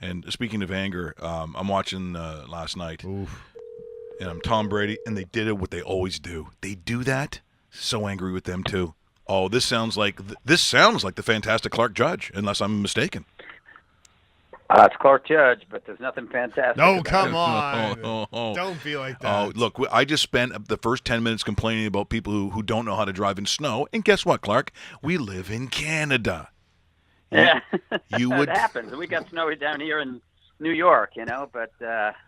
And speaking of anger, I'm watching last night, Oof. and I'm Tom Brady, and they did what they always do. They do that. So angry with them too. Oh, this sounds like the fantastic Clark Judge, unless I'm mistaken. It's Clark Judge, but there's nothing fantastic. No, come on. Oh. Don't be like that. Oh, look, I just spent the first 10 minutes complaining about people who don't know how to drive in snow. And guess what, Clark? We live in Canada. Yeah, You would. It happens. We got snowy down here in New York, but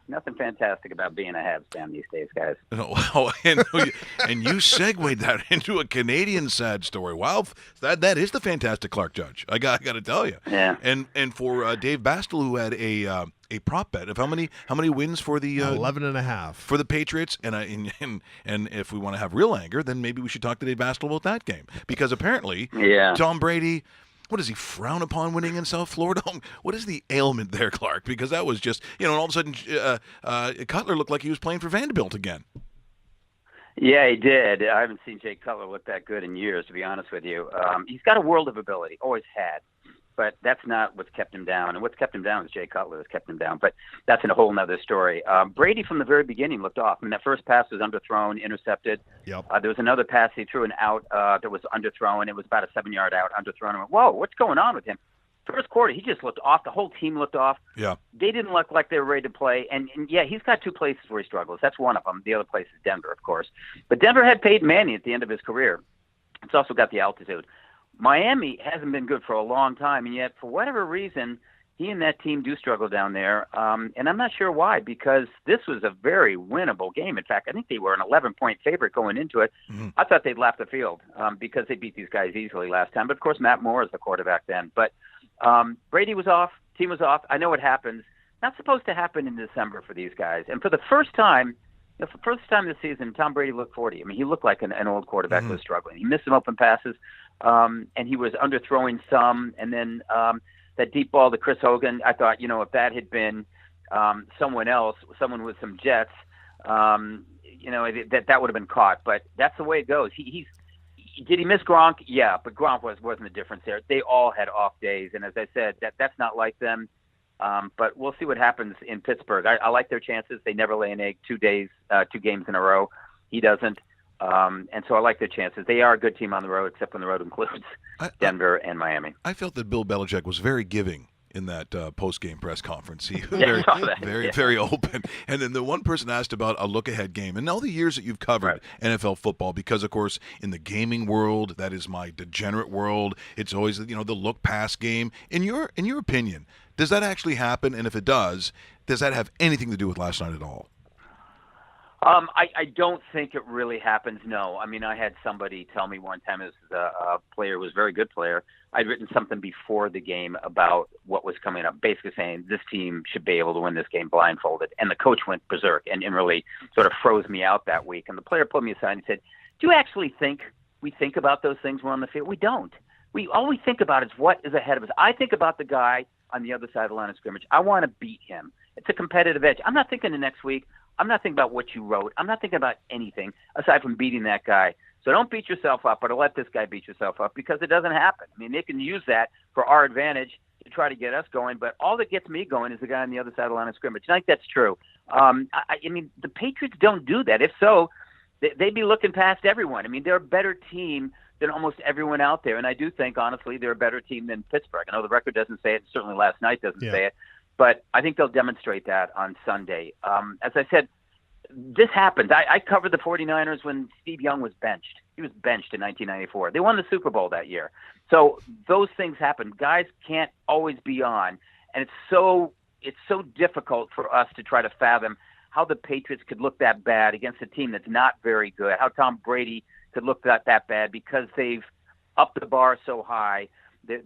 nothing fantastic about being a Habs fan these days, guys. Oh, and you segued that into a Canadian sad story. Wow, that is the fantastic Clark Judge. I got to tell you. Yeah. And for Dave Bastel, who had a prop bet of how many wins for the 11.5 for the Patriots, and if we want to have real anger, then maybe we should talk to Dave Bastel about that game, because apparently Tom Brady. What does he frown upon winning in South Florida? What is the ailment there, Clark? Because that was just, and all of a sudden, Cutler looked like he was playing for Vanderbilt again. Yeah, he did. I haven't seen Jay Cutler look that good in years, to be honest with you. He's got a world of ability, always had. But that's not what's kept him down. And what's kept him down is Jay Cutler has kept him down. But that's a whole other story. Brady, from the very beginning, looked off. I mean, that first pass was underthrown, intercepted. Yep. There was another pass he threw an out that was underthrown. It was about a 7-yard out, underthrown. I went, whoa, what's going on with him? First quarter, he just looked off. The whole team looked off. Yeah. They didn't look like they were ready to play. And yeah, he's got two places where he struggles. That's one of them. The other place is Denver, of course. But Denver had Peyton Manning at the end of his career. It's also got the altitude. Miami hasn't been good for a long time, and yet for whatever reason, he and that team do struggle down there. And I'm not sure why, because this was a very winnable game. In fact, I think they were an 11-point favorite going into it. Mm-hmm. I thought they'd lap the field because they beat these guys easily last time. But, of course, Matt Moore is the quarterback then. But Brady was off. Team was off. I know what happens. Not supposed to happen in December for these guys. And for the first time this season, Tom Brady looked 40. I mean, he looked like an old quarterback who was struggling. He missed some open passes. And he was underthrowing some, and then that deep ball to Chris Hogan, I thought, if that had been someone else, someone with some jets, that would have been caught. But that's the way it goes. Did he miss Gronk? Yeah, but Gronk wasn't the difference there. They all had off days, and as I said, that's not like them. But we'll see what happens in Pittsburgh. I like their chances. They never lay an egg 2 games in a row. He doesn't. And so I like their chances. They are a good team on the road, except when the road includes Denver and Miami. I felt that Bill Belichick was very giving in that post-game press conference. He was very open. And then the one person asked about a look-ahead game. And all the years that you've covered NFL football, because, of course, in the gaming world, that is my degenerate world, it's always, the look-pass game. In your opinion, does that actually happen? And if it does that have anything to do with last night at all? I don't think it really happens, no. I mean, I had somebody tell me one time, as a player who was a very good player, I'd written something before the game about what was coming up, basically saying this team should be able to win this game blindfolded. And the coach went berserk and really sort of froze me out that week. And the player pulled me aside and said, do you actually think we think about those things when we're on the field? We don't. All we think about is what is ahead of us. I think about the guy on the other side of the line of scrimmage. I want to beat him. It's a competitive edge. I'm not thinking the next week. I'm not thinking about what you wrote. I'm not thinking about anything aside from beating that guy. So don't beat yourself up, or let this guy beat yourself up, because it doesn't happen. I mean, they can use that for our advantage to try to get us going, but all that gets me going is the guy on the other side of the line of scrimmage. And I think that's true. I mean, the Patriots don't do that. If so, they'd be looking past everyone. I mean, they're a better team than almost everyone out there, and I do think, honestly, they're a better team than Pittsburgh. I know the record doesn't say it. Certainly last night doesn't say it. But I think they'll demonstrate that on Sunday. As I said, this happens. I covered the 49ers when Steve Young was benched. He was benched in 1994. They won the Super Bowl that year. So those things happen. Guys can't always be on. And it's so difficult for us to try to fathom how the Patriots could look that bad against a team that's not very good, how Tom Brady could look that bad because they've upped the bar so high.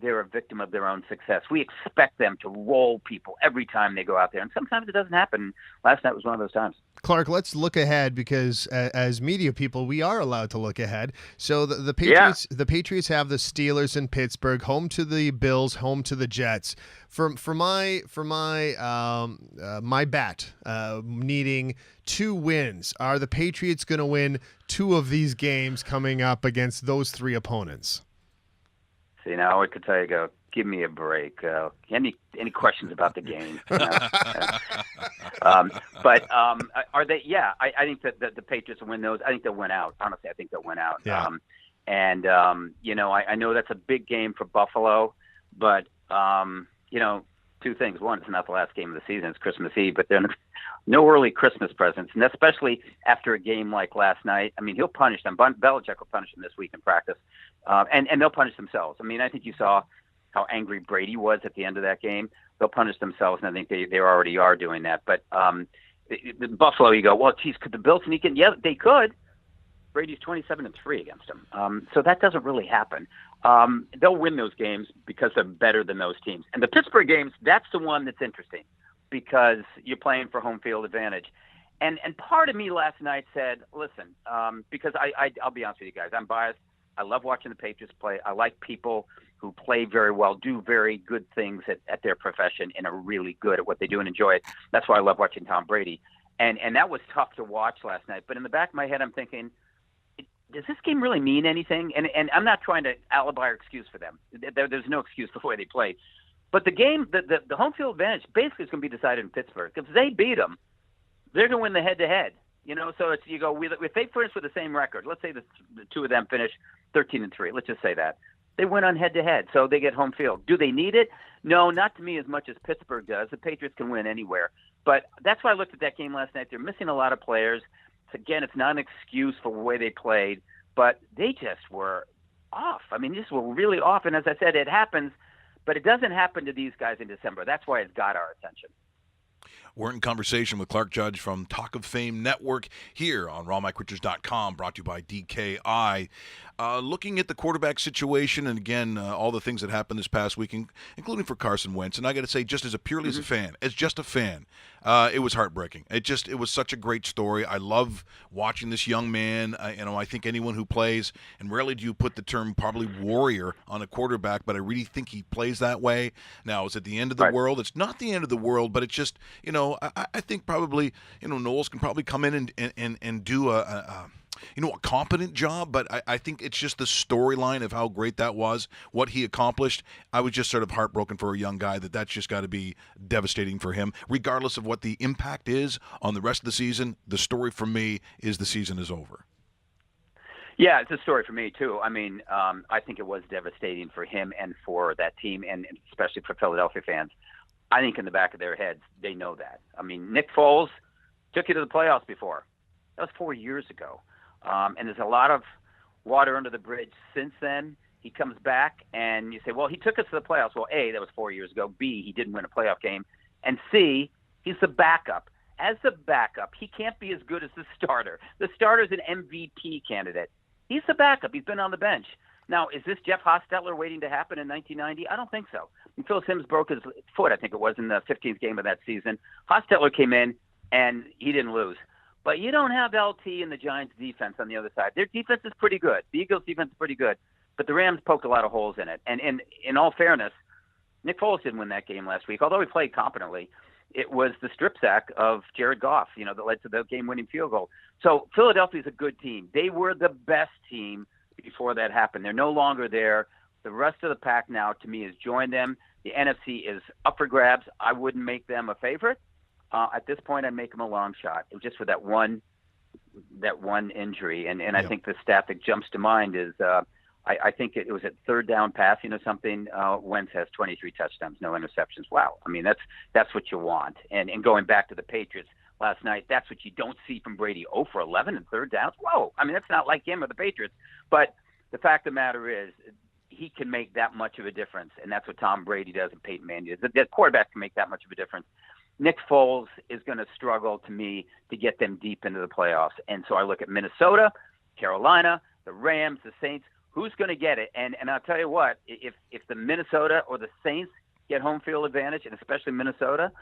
They're a victim of their own success. We expect them to roll people every time they go out there, and sometimes it doesn't happen. Last night was one of those times. Clark, let's look ahead, because as media people, we are allowed to look ahead. So the Patriots have the Steelers in Pittsburgh, home to the Bills, home to the Jets. For my bet, needing 2 wins, are the Patriots going to win 2 of these games coming up against those 3 opponents? I could tell you, give me a break. Any questions about the game? But are they? Yeah, I think that the Patriots will win those. I think they'll win out. Honestly, I think they'll win out. Yeah. I know that's a big game for Buffalo, but two things. One, it's not the last game of the season. It's Christmas Eve, but then no early Christmas presents, and especially after a game like last night. I mean, he'll punish them. Belichick will punish them this week in practice, and they'll punish themselves. I mean, I think you saw how angry Brady was at the end of that game. They'll punish themselves, and I think they already are doing that. But the Buffalo, you go, well, geez, could the Bills sneak in? Yeah, they could. Brady's 27-3 against them, so that doesn't really happen. They'll win those games because they're better than those teams. And the Pittsburgh games, that's the one that's interesting because you're playing for home field advantage. And part of me last night said, listen, because I'll be honest with you guys, I'm biased. I love watching the Patriots play. I like people who play very well, do very good things at their profession, and are really good at what they do and enjoy it. That's why I love watching Tom Brady. And that was tough to watch last night. But in the back of my head, I'm thinking, does this game really mean anything? And I'm not trying to alibi or excuse for them. There's no excuse for the way they played. But the game, the home field advantage basically is going to be decided in Pittsburgh. If they beat them, they're going to win the head-to-head. So it's, if they finish with the same record, let's say the two of them finish 13-3. Let's just say that. They win on head-to-head, so they get home field. Do they need it? No, not to me as much as Pittsburgh does. The Patriots can win anywhere. But that's why I looked at that game last night. They're missing a lot of players. Again, it's not an excuse for the way they played, but they just were off. I mean, just were really off. And as I said, it happens, but it doesn't happen to these guys in December. That's why it's got our attention. We're in conversation with Clark Judge from Talk of Fame Network here on rawmickrichards.com, brought to you by DKI. Looking at the quarterback situation, and again, all the things that happened this past week, including for Carson Wentz, and I got to say, just as as a fan, it was heartbreaking. It was such a great story. I love watching this young man. I think anyone who plays, and rarely do you put the term probably warrior on a quarterback, but I really think he plays that way. Now, is it the end of the world? It's not the end of the world, but it's just, I think probably, Knowles can probably come in and do a competent job, but I think it's just the storyline of how great that was, what he accomplished. I was just sort of heartbroken for a young guy that's just got to be devastating for him. Regardless of what the impact is on the rest of the season, the story for me is the season is over. Yeah, it's a story for me, too. I mean, I think it was devastating for him and for that team, and especially for Philadelphia fans. I think in the back of their heads, they know that. I mean, Nick Foles took you to the playoffs before. That was 4 years ago. And there's a lot of water under the bridge since then. He comes back, and you say, well, he took us to the playoffs. Well, A, that was 4 years ago. B, he didn't win a playoff game. And C, he's the backup. As the backup, he can't be as good as the starter. The starter's an MVP candidate. He's the backup. He's been on the bench. Now, is this Jeff Hostetler waiting to happen in 1990? I don't think so. And Phil Simms broke his foot, I think it was, in the 15th game of that season. Hostetler came in, and he didn't lose. But you don't have LT and the Giants' defense on the other side. Their defense is pretty good. The Eagles' defense is pretty good. But the Rams poked a lot of holes in it. And in all fairness, Nick Foles didn't win that game last week, although he played competently. It was the strip sack of Jared Goff, that led to the game-winning field goal. So Philadelphia's a good team. They were the best team before that happened. They're no longer there. The rest of the pack now, to me, has joined them. The NFC is up for grabs. I wouldn't make them a favorite. At this point, I'd make them a long shot, just for that one injury. And I think the stat that jumps to mind is I think it was at third down pass, Wentz has 23 touchdowns, no interceptions. Wow. I mean, that's what you want. And going back to the Patriots last night, that's what you don't see from Brady. 0 for 11 and third downs. Whoa. I mean, that's not like him or the Patriots. But the fact of the matter is he can make that much of a difference, and that's what Tom Brady does and Peyton Manning does. The quarterback can make that much of a difference. Nick Foles is going to struggle, to me, to get them deep into the playoffs. And so I look at Minnesota, Carolina, the Rams, the Saints. Who's going to get it? And I'll tell you what, if the Minnesota or the Saints get home field advantage, and especially Minnesota,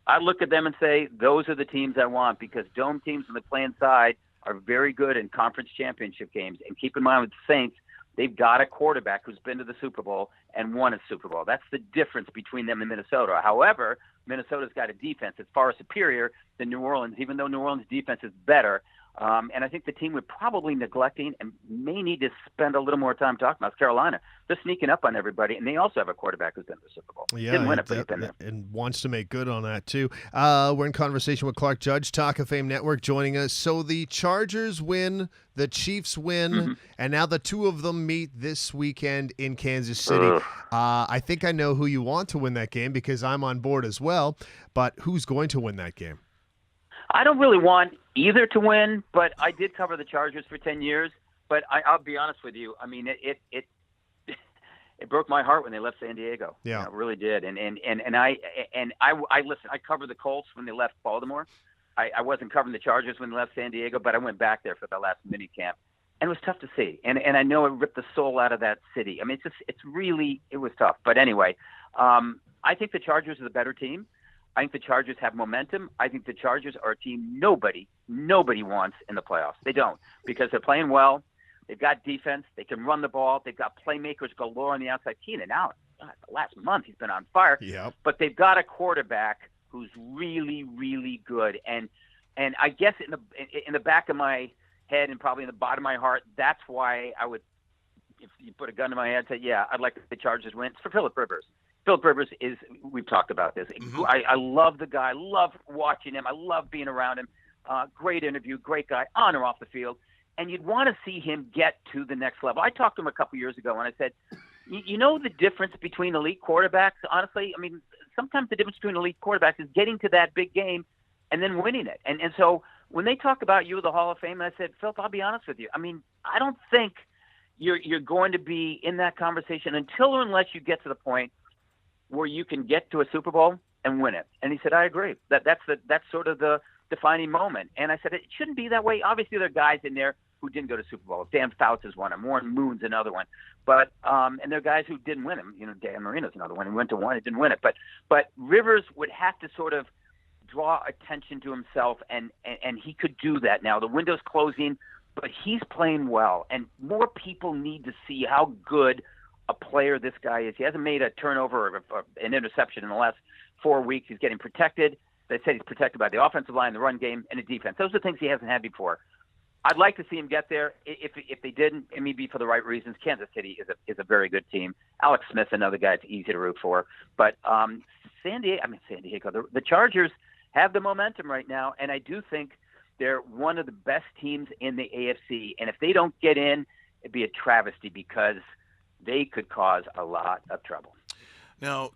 I look at them and say, those are the teams I want, because dome teams on the playing side are very good in conference championship games. And keep in mind with the Saints, they've got a quarterback who's been to the Super Bowl and won a Super Bowl. That's the difference between them and Minnesota. However, Minnesota's got a defense that's far superior than New Orleans. Even though New Orleans' defense is better, And I think the team we're probably neglecting and may need to spend a little more time talking about is Carolina. They're sneaking up on everybody, and they also have a quarterback who's been to the Super Bowl. Yeah, didn't win it, but he's been there. And wants to make good on that, too. We're in conversation with Clark Judge, Talk of Fame Network, joining us. So the Chargers win, the Chiefs win, and now the two of them meet this weekend in Kansas City. I think I know who you want to win that game because I'm on board as well, but who's going to win that game? I don't really want either to win, but I did cover the Chargers for 10 years. But I'll be honest with you. I mean, it broke my heart when they left San Diego. Yeah, you know, it really did. And I listen. I covered the Colts when they left Baltimore. I wasn't covering the Chargers when they left San Diego, but I went back there for the last mini camp, and it was tough to see. And I know it ripped the soul out of that city. I mean, it was tough. But anyway, I think the Chargers are the better team. I think the Chargers have momentum. I think the Chargers are a team nobody wants in the playoffs. They don't, because they're playing well. They've got defense. They can run the ball. They've got playmakers galore on the outside. Keenan Allen, God, the last month he's been on fire. Yep. But they've got a quarterback who's really, really good. And I guess in the back of my head and probably in the bottom of my heart, that's why I would, if you put a gun to my head, say, yeah, I'd like the Chargers win. It's for Phillip Rivers. Phillip Rivers we've talked about this. I love the guy. I love watching him. I love being around him. Great interview, great guy, on or off the field. And you'd want to see him get to the next level. I talked to him a couple years ago, and I said, you know the difference between elite quarterbacks? Honestly, I mean, sometimes the difference between elite quarterbacks is getting to that big game and then winning it. And so when they talk about you, the Hall of Fame, I said, Philip, I'll be honest with you. I mean, I don't think you're going to be in that conversation until or unless you get to the point where you can get to a Super Bowl and win it. And he said, I agree. That's sort of the defining moment. And I said, it shouldn't be that way. Obviously, there are guys in there who didn't go to Super Bowl. Dan Fouts is one, and Warren Moon's another one. But and there are guys who didn't win them. You know, Dan Marino's another one. He went to one, he didn't win it. But Rivers would have to sort of draw attention to himself, and he could do that now. The window's closing, but he's playing well, and more people need to see how good a player this guy is. He hasn't made a turnover or an interception in the last 4 weeks. He's getting protected. They said he's protected by the offensive line, the run game, and the defense. Those are things he hasn't had before. I'd like to see him get there. If they didn't, it may be for the right reasons. Kansas City is a very good team. Alex Smith, another guy it's easy to root for. But San Diego, the Chargers have the momentum right now, and I do think they're one of the best teams in the AFC. And if they don't get in, it'd be a travesty because they could cause a lot of trouble. Now,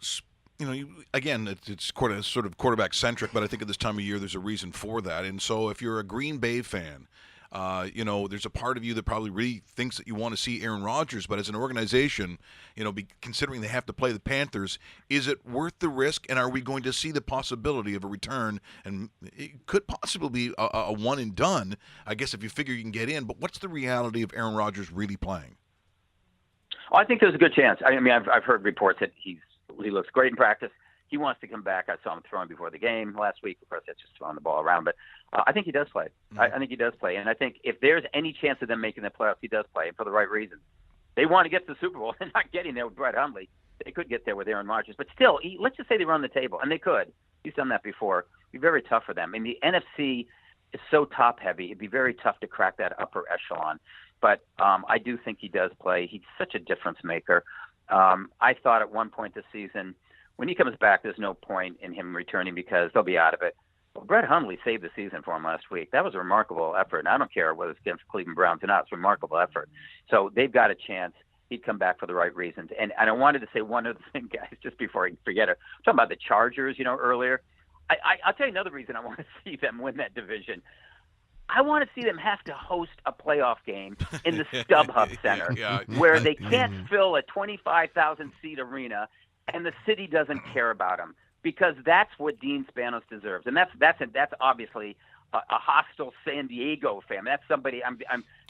you know, again, it's sort of quarterback-centric, but I think at this time of year there's a reason for that. And so if you're a Green Bay fan, you know, there's a part of you that probably really thinks that you want to see Aaron Rodgers, but as an organization, you know, considering they have to play the Panthers, is it worth the risk? And are we going to see the possibility of a return? And it could possibly be a one and done, I guess, if you figure you can get in. But what's the reality of Aaron Rodgers really playing? Oh, I think there's a good chance. I mean, I've heard reports that he looks great in practice. He wants to come back. I saw him throwing before the game last week. Of course, that's just throwing the ball around. But I think he does play. I think he does play. And I think if there's any chance of them making the playoffs, he does play, and for the right reasons. They want to get to the Super Bowl. They're not getting there with Brett Hundley. They could get there with Aaron Rodgers. But still, let's just say they were on the table, and they could. He's done that before. It'd be very tough for them. I mean, the NFC is so top-heavy. It'd be very tough to crack that upper echelon. But I do think he does play. He's such a difference maker. I thought at one point this season, when he comes back, there's no point in him returning because they'll be out of it. Well, Brett Hundley saved the season for him last week. That was a remarkable effort. And I don't care whether it's against Cleveland Browns or not. It's a remarkable effort. So they've got a chance. He'd come back for the right reasons. And I wanted to say one other thing, guys, just before I forget it. I'm talking about the Chargers, you know, earlier. I'll tell you another reason I want to see them win that division. I want to see them have to host a playoff game in the StubHub Center where they can't fill a 25,000-seat arena and the city doesn't care about them, because that's what Dean Spanos deserves. And that's obviously a hostile San Diego fan. That's somebody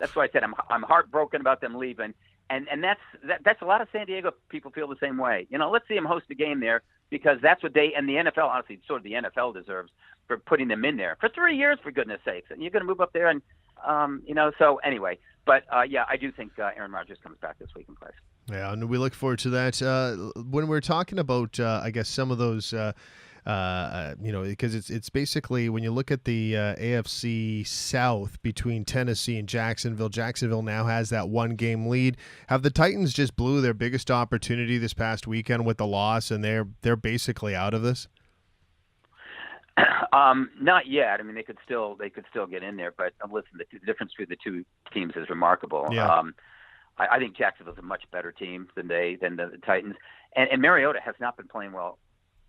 that's why I said I'm heartbroken about them leaving. And that's a lot of San Diego people feel the same way. You know, let's see them host a game there, because that's what they, and the NFL, honestly, sort of the NFL deserves for putting them in there for 3 years, for goodness sakes. And you're going to move up there and, you know, so anyway. But, yeah, I do think Aaron Rodgers comes back this week and plays. Yeah, and we look forward to that. When we're talking about, I guess, some of those Because it's basically when you look at the AFC South between Tennessee and Jacksonville. Jacksonville now has that 1-game lead. Have the Titans just blew their biggest opportunity this past weekend with the loss, and they're basically out of this? Not yet. I mean, they could still get in there, but listen, the difference between the two teams is remarkable. Yeah. I think Jacksonville's a much better team than the Titans, and Mariota has not been playing well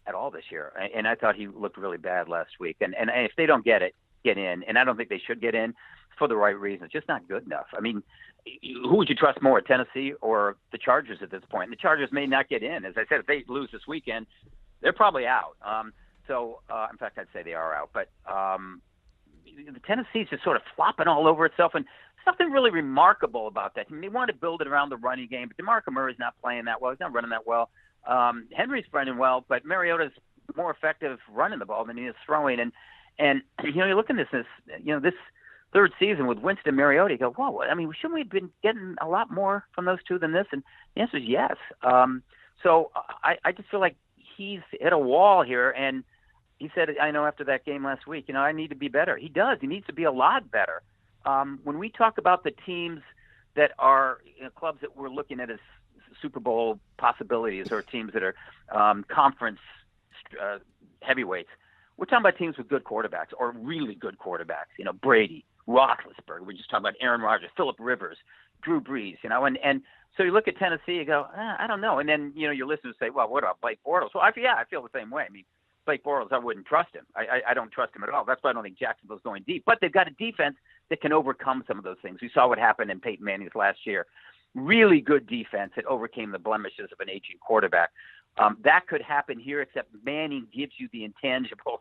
at all this year. And I thought he looked really bad last week. And if they don't get in, and I don't think they should get in for the right reason. It's just not good enough. I mean, who would you trust more, Tennessee or the Chargers at this point? And the Chargers may not get in. As I said, if they lose this weekend, they're probably out. In fact, I'd say they are out. But the Tennessee's just sort of flopping all over itself, and something really remarkable about that. I mean, they want to build it around the running game, but DeMarco Murray's not playing that well. He's not running that well. Henry's running well, but Mariota's more effective running the ball than he is throwing. And you look at this third season with Winston Mariota, you go, whoa, I mean, shouldn't we have been getting a lot more from those two than this? And the answer is yes. So I just feel like he's hit a wall here, and he said, I know after that game last week, I need to be better. He does. He needs to be a lot better. When we talk about the teams that are clubs that we're looking at as Super Bowl possibilities or teams that are conference heavyweights, we're talking about teams with good quarterbacks or really good quarterbacks. Brady, Roethlisberger. We're just talking about Aaron Rodgers, Phillip Rivers, Drew Brees. And so you look at Tennessee, you go, I don't know. And then your listeners say, well, what about Blake Bortles? Well, I feel the same way. I mean, Blake Bortles, I wouldn't trust him. I don't trust him at all. That's why I don't think Jacksonville's going deep. But they've got a defense that can overcome some of those things. We saw what happened in Peyton Manning's last year. Really good defense that overcame the blemishes of an aging quarterback. That could happen here, except Manning gives you the intangibles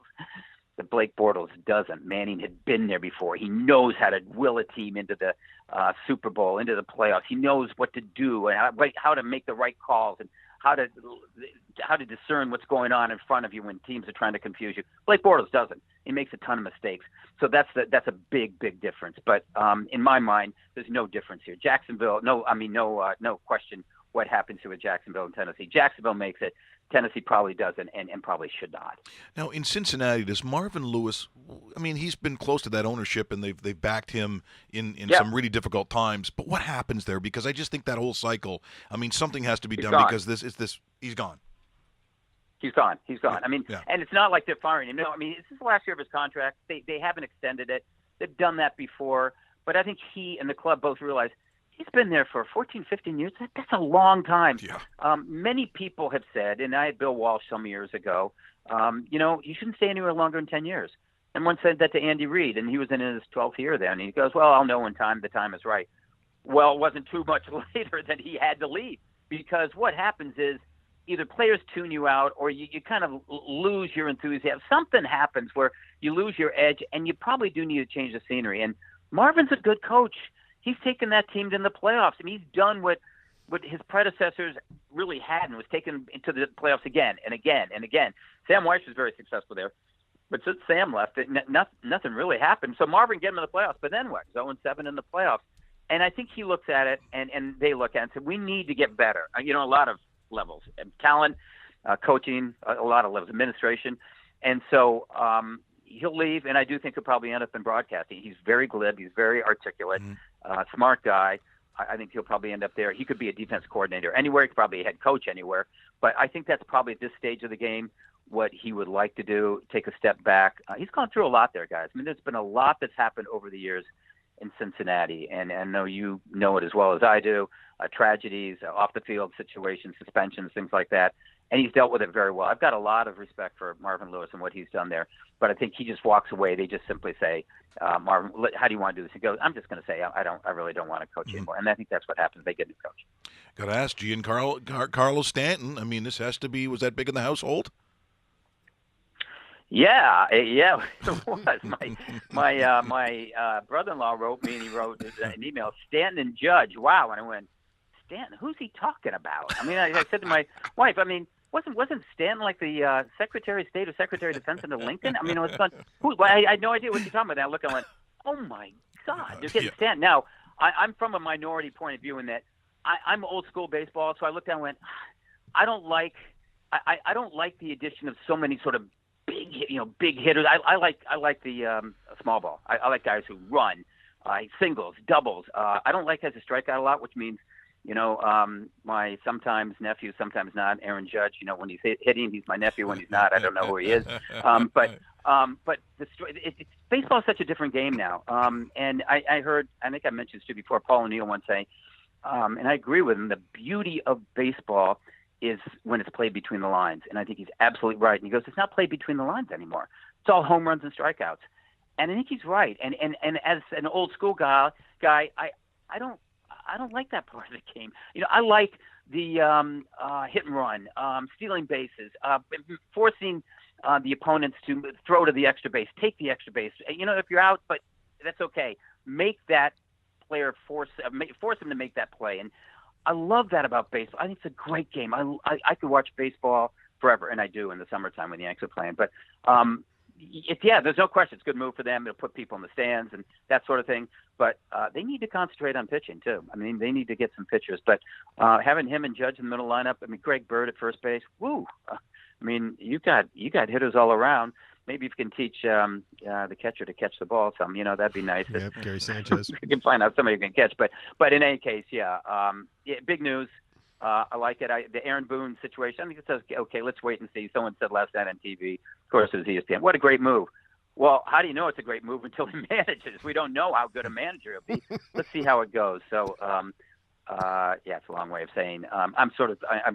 that Blake Bortles doesn't. Manning had been there before. He knows how to will a team into the Super Bowl, into the playoffs. He knows what to do and how to make the right calls and how to discern what's going on in front of you when teams are trying to confuse you. Blake Bortles doesn't. He makes a ton of mistakes. So that's a big difference. But in my mind, there's no difference here. Jacksonville, no question what happens to a Jacksonville and Tennessee. Jacksonville makes it. Tennessee probably doesn't and probably should not. Now, in Cincinnati, does Marvin Lewis, I mean, he's been close to that ownership, and they've backed him in some really difficult times. But what happens there? Because I just think that whole cycle, I mean, something has to be done because he's gone. He's gone. I mean, and it's not like they're firing him. No, I mean, this is the last year of his contract. They haven't extended it. They've done that before. But I think he and the club both realize he's been there for 14, 15 years. That's a long time. Yeah. Many people have said, and I had Bill Walsh some years ago, you shouldn't stay anywhere longer than 10 years. And one said that to Andy Reid, and he was in his 12th year then. And he goes, well, I'll know when the time is right. Well, it wasn't too much later that he had to leave, because what happens is either players tune you out or you kind of lose your enthusiasm. Something happens where you lose your edge, and you probably do need to change the scenery. And Marvin's a good coach. He's taken that team to the playoffs. I mean, he's done what his predecessors really hadn't, was taken into the playoffs again and again and again. Sam Weiss was very successful there. But since Sam left, nothing really happened. So Marvin get him to the playoffs, but then what? 0-7 in the playoffs. And I think he looks at it, and they look at it and say, we need to get better. A lot of levels. Talent, coaching, a lot of levels, administration. And so he'll leave, and I do think he'll probably end up in broadcasting. He's very glib. He's very articulate, smart guy. I think he'll probably end up there. He could be a defense coordinator anywhere. He could probably be a head coach anywhere. But I think that's probably at this stage of the game what he would like to do, take a step back. He's gone through a lot there, guys. I mean, there's been a lot that's happened over the years in Cincinnati, and I know you know it as well as I do, tragedies, off-the-field situations, suspensions, things like that. And he's dealt with it very well. I've got a lot of respect for Marvin Lewis and what he's done there. But I think he just walks away. They just simply say, Marvin, how do you want to do this? He goes, I'm just going to say, I really don't want to coach anymore. And I think that's what happens. They get a new coach. Got to ask, Giancarlo Stanton, I mean, this has to be, was that big in the household? Yeah, it was. My brother-in-law wrote me, and he wrote an email, Stanton and Judge. Wow. And I went, Stanton, who's he talking about? I mean, I said to my wife, I mean, wasn't Stanton like the Secretary of State or Secretary of Defense under Lincoln? I mean, it was fun. I had no idea what you're talking about. And I looked and I went, oh, my God, they're getting Stanton. Now, I'm from a minority point of view in that I'm old school baseball, so I looked down and went, I don't like the addition of so many sort of big hitters. I like the small ball. I like guys who run, singles, doubles. I don't like guys who strike out a lot, which means, my sometimes nephew, sometimes not, Aaron Judge. When he's hitting, he's my nephew. When he's not, I don't know who he is. But baseball is such a different game now. And I heard, I think I mentioned this before, Paul O'Neill once say, and I agree with him, the beauty of baseball is when it's played between the lines. And I think he's absolutely right. And he goes, it's not played between the lines anymore. It's all home runs and strikeouts. And I think he's right. And as an old school guy, I don't like that part of the game. I like the hit and run, stealing bases, forcing the opponents to throw to the extra base, take the extra base. If you're out, but that's okay. Make that player force him to make that play. And I love that about baseball. I think it's a great game. I could watch baseball forever, and I do in the summertime when the Yankees are playing. But there's no question. It's a good move for them. It'll put people in the stands and that sort of thing. But they need to concentrate on pitching too. I mean, they need to get some pitchers. But having him and Judge in the middle lineup, Greg Bird at first base, woo! You got hitters all around. Maybe if you can teach the catcher to catch the ball some, that'd be nice. Yep, Gary Sanchez. You can find out somebody who can catch. But in any case, big news. I like it. The Aaron Boone situation, I think it says, okay, let's wait and see. Someone said last night on TV, of course it was ESPN, what a great move. Well, how do you know it's a great move until he manages? We don't know how good a manager he'll be. Let's see how it goes. So, it's a long way of saying I'm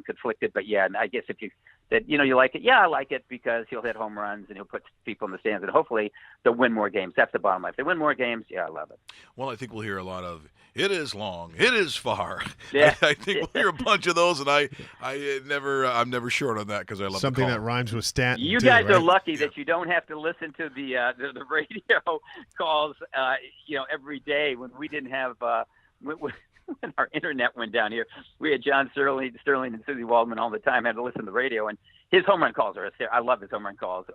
conflicted, but and I guess if you like it, I like it because he'll hit home runs and he'll put people in the stands and hopefully they'll win more games. That's the bottom line. If they win more games, I love it. Well, I think we'll hear a lot of "it is long, it is far." Yeah. I think we'll hear a bunch of those, and I'm never short on that because I love something that rhymes with Stanton. You guys are lucky that you don't have to listen to the radio calls every day when we didn't have when our internet went down here. We had John Sterling and Susie Waldman all the time. I had to listen to the radio, and his home run calls are I love his home run calls.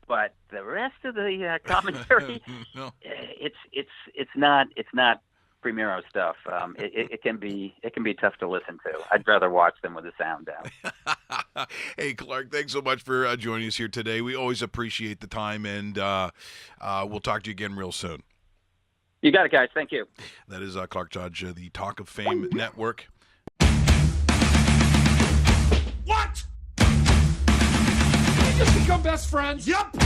But the rest of the commentary, no. it's not Primero stuff. It can be tough to listen to. I'd rather watch them with the sound down. Hey, Clark, thanks so much for joining us here today. We always appreciate the time, and we'll talk to you again real soon. You got it, guys. Thank you. That is Clark Judge, the Talk of Fame Network. What? We just become best friends? Yep.